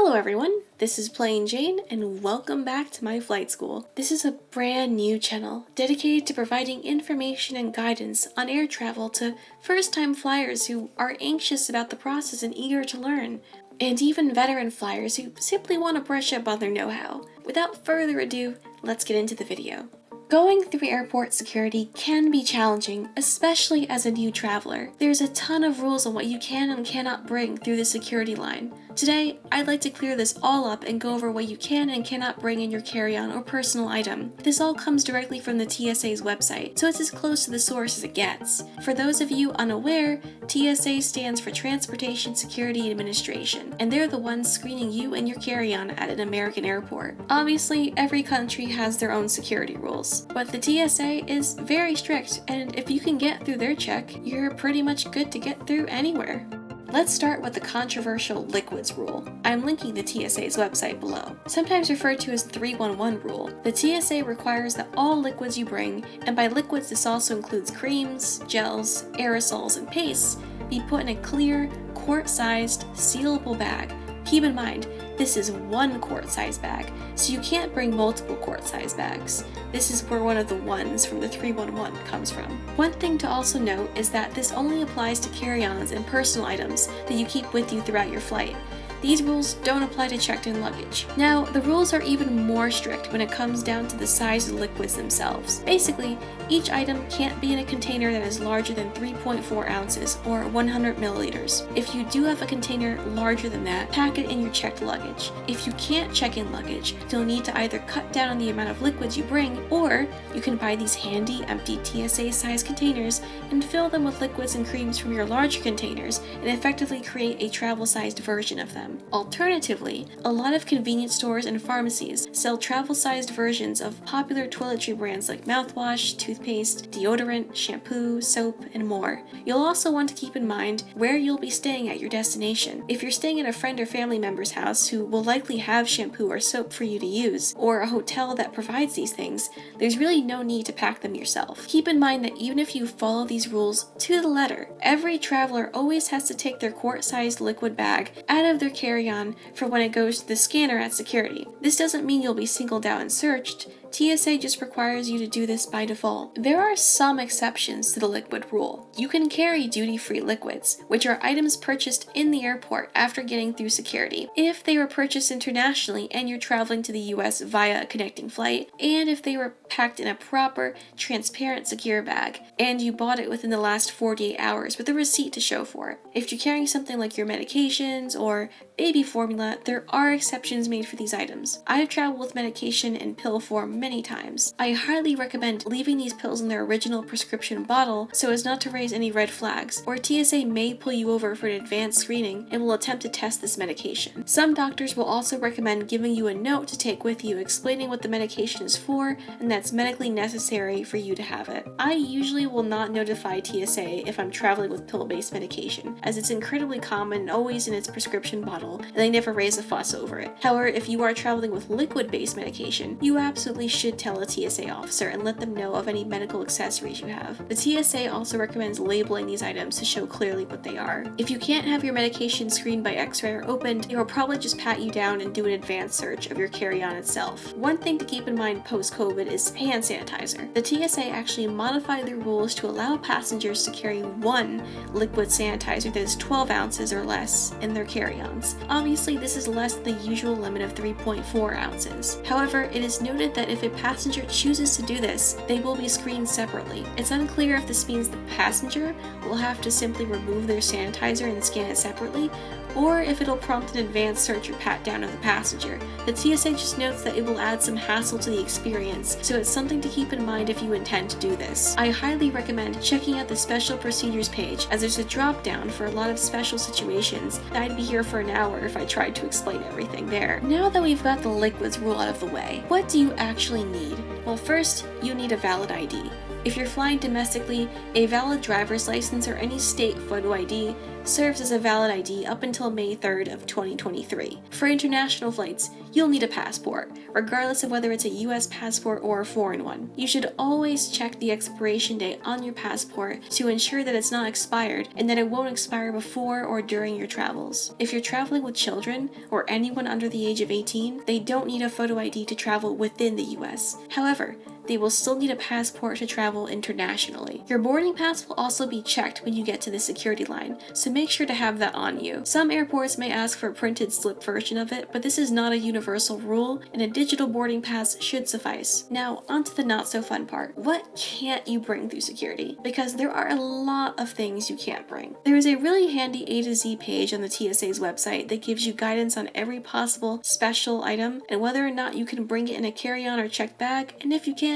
Hello everyone, this is Plain Jane and welcome back to my flight school. This is a brand new channel dedicated to providing information and guidance on air travel to first-time flyers who are anxious about the process and eager to learn, and even veteran flyers who simply want to brush up on their know-how. Without further ado, let's get into the video. Going through airport security can be challenging, especially as a new traveler. There's a ton of rules on what you can and cannot bring through the security line. Today, I'd like to clear this all up and go over what you can and cannot bring in your carry-on or personal item. This all comes directly from the TSA's website, so it's as close to the source as it gets. For those of you unaware, TSA stands for Transportation Security Administration, and they're the ones screening you and your carry-on at an American airport. Obviously, every country has their own security rules, but the TSA is very strict, and if you can get through their check, you're pretty much good to get through anywhere. Let's start with the controversial liquids rule. I'm linking the TSA's website below. Sometimes referred to as 311 rule, the TSA requires that all liquids you bring, and by liquids this also includes creams, gels, aerosols, and pastes, be put in a clear, quart-sized, sealable bag. Keep in mind, this is one quart-sized bag, so you can't bring multiple quart-sized bags. This is where one of the ones from the 311 comes from. One thing to also note is that this only applies to carry-ons and personal items that you keep with you throughout your flight. These rules don't apply to checked-in luggage. Now, the rules are even more strict when it comes down to the size of the liquids themselves. Basically, each item can't be in a container that is larger than 3.4 ounces or 100 milliliters. If you do have a container larger than that, pack it in your checked luggage. If you can't check in luggage, you'll need to either cut down on the amount of liquids you bring, or you can buy these handy, empty TSA-sized containers and fill them with liquids and creams from your larger containers and effectively create a travel-sized version of them. Alternatively, a lot of convenience stores and pharmacies sell travel-sized versions of popular toiletry brands like mouthwash, toothpaste, deodorant, shampoo, soap, and more. You'll also want to keep in mind where you'll be staying at your destination. If you're staying at a friend or family member's house who will likely have shampoo or soap for you to use, or a hotel that provides these things, there's really no need to pack them yourself. Keep in mind that even if you follow these rules to the letter, every traveler always has to take their quart-sized liquid bag out of their carry-on for when it goes to the scanner at security. This doesn't mean you'll be singled out and searched. TSA just requires you to do this by default. There are some exceptions to the liquid rule. You can carry duty-free liquids, which are items purchased in the airport after getting through security, if they were purchased internationally and you're traveling to the US via a connecting flight, and if they were packed in a proper, transparent, secure bag, and you bought it within the last 48 hours with a receipt to show for it. If you're carrying something like your medications or baby formula, there are exceptions made for these items. I have traveled with medication in pill form many times. I highly recommend leaving these pills in their original prescription bottle so as not to raise any red flags, or TSA may pull you over for an advanced screening and will attempt to test this medication. Some doctors will also recommend giving you a note to take with you explaining what the medication is for and that's medically necessary for you to have it. I usually will not notify TSA if I'm traveling with pill-based medication, as it's incredibly common and always in its prescription bottle, and they never raise a fuss over it. However, if you are traveling with liquid-based medication, you absolutely should tell a TSA officer and let them know of any medical accessories you have. The TSA also recommends labeling these items to show clearly what they are. If you can't have your medication screened by X-ray or opened, they will probably just pat you down and do an advanced search of your carry-on itself. One thing to keep in mind post-COVID is hand sanitizer. The TSA actually modified their rules to allow passengers to carry one liquid sanitizer that is 12 ounces or less in their carry-ons. Obviously, this is less than the usual limit of 3.4 ounces. However, it is noted that if a passenger chooses to do this, they will be screened separately. It's unclear if this means the passenger will have to simply remove their sanitizer and scan it separately, or if it'll prompt an advanced search or pat down of the passenger. The TSA just notes that it will add some hassle to the experience, so it's something to keep in mind if you intend to do this. I highly recommend checking out the special procedures page, as there's a drop down for a lot of special situations that I'd be here for an hour if I tried to explain everything there. Now that we've got the liquids rule out of the way, what do you actually need? Well, first, you need a valid ID. If you're flying domestically, a valid driver's license or any state photo ID serves as a valid ID up until May 3rd of 2023. For international flights, you'll need a passport, regardless of whether it's a US passport or a foreign one. You should always check the expiration date on your passport to ensure that it's not expired and that it won't expire before or during your travels. If you're traveling with children or anyone under the age of 18, they don't need a photo ID to travel within the US. However, they will still need a passport to travel internationally. Your boarding pass will also be checked when you get to the security line, so make sure to have that on you. Some airports may ask for a printed slip version of it, but this is not a universal rule, and a digital boarding pass should suffice. Now, onto the not so fun part. What can't you bring through security? Because there are a lot of things you can't bring. There is a really handy A to Z page on the TSA's website that gives you guidance on every possible special item and whether or not you can bring it in a carry-on or checked bag, and if you can,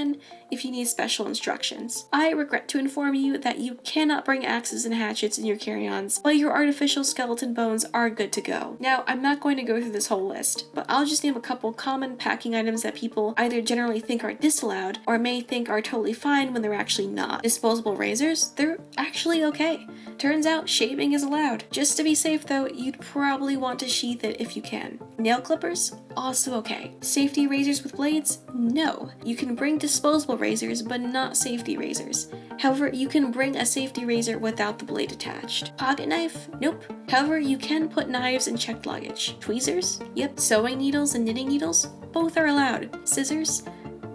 if you need special instructions. I regret to inform you that you cannot bring axes and hatchets in your carry-ons, but your artificial skeleton bones are good to go. Now, I'm not going to go through this whole list, but I'll just name a couple common packing items that people either generally think are disallowed or may think are totally fine when they're actually not. Disposable razors, they're actually okay. Turns out shaving is allowed. Just to be safe though, you'd probably want to sheath it if you can. Nail clippers, also okay. Safety razors with blades, no. You can bring disposable razors, but not safety razors. However, you can bring a safety razor without the blade attached. Pocket knife? Nope. However, you can put knives in checked luggage. Tweezers? Yep. Sewing needles and knitting needles? Both are allowed. Scissors?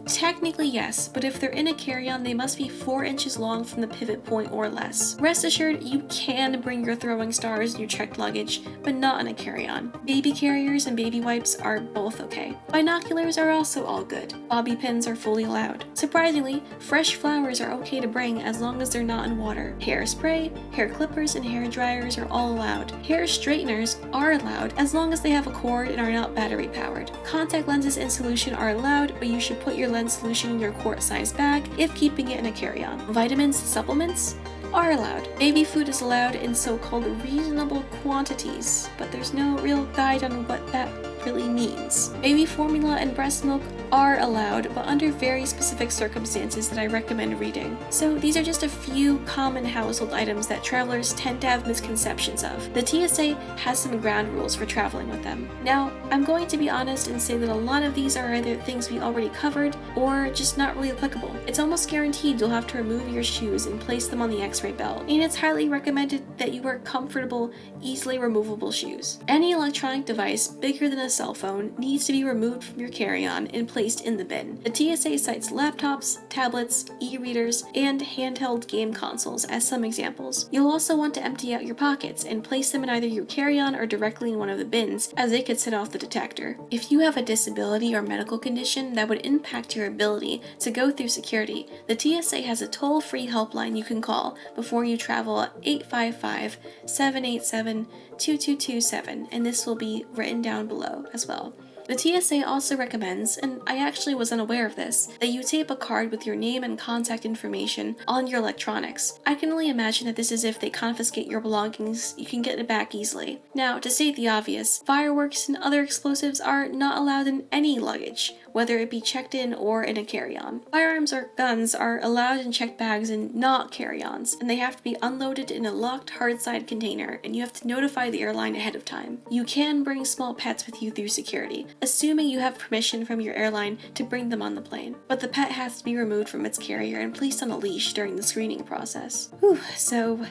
Technically yes, but if they're in a carry-on, they must be 4 inches long from the pivot point or less. Rest assured, you can bring your throwing stars in your checked luggage, but not in a carry-on. Baby carriers and baby wipes are both okay. Binoculars are also all good. Bobby pins are fully allowed. Surprisingly, fresh flowers are okay to bring as long as they're not in water. Hairspray, hair clippers, and hair dryers are all allowed. Hair straighteners are allowed as long as they have a cord and are not battery powered. Contact lenses in solution are allowed, but you should put your lens solution in your quart-sized bag if keeping it in a carry-on. Vitamins, supplements are allowed. Baby food is allowed in so-called reasonable quantities, but there's no real guide on what that really means. Baby formula and breast milk are allowed, but under very specific circumstances that I recommend reading. So these are just a few common household items that travelers tend to have misconceptions of. The TSA has some ground rules for traveling with them. Now, I'm going to be honest and say that a lot of these are either things we already covered or just not really applicable. It's almost guaranteed you'll have to remove your shoes and place them on the X-ray belt, and it's highly recommended that you wear comfortable, easily removable shoes. Any electronic device bigger than a cell phone needs to be removed from your carry-on and placed in the bin. The TSA cites laptops, tablets, e-readers, and handheld game consoles as some examples. You'll also want to empty out your pockets and place them in either your carry-on or directly in one of the bins, as they could set off the detector. If you have a disability or medical condition that would impact your ability to go through security, the TSA has a toll-free helpline you can call before you travel at 855-787-2227, and this will be written down below as well. The TSA also recommends, and I actually was unaware of this, that you tape a card with your name and contact information on your electronics. I can only imagine that this is if they confiscate your belongings, you can get it back easily. Now, to state the obvious, fireworks and other explosives are not allowed in any luggage, whether it be checked in or in a carry-on. Firearms or guns are allowed in checked bags and not carry-ons, and they have to be unloaded in a locked hard-side container, and you have to notify the airline ahead of time. You can bring small pets with you through security, assuming you have permission from your airline to bring them on the plane, but the pet has to be removed from its carrier and placed on a leash during the screening process. So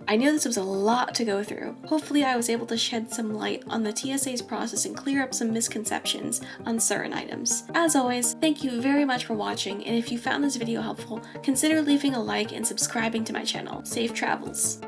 I know this was a lot to go through. Hopefully I was able to shed some light on the TSA's process and clear up some misconceptions on certain items. As always, thank you very much for watching, and if you found this video helpful, consider leaving a like and subscribing to my channel. Safe travels!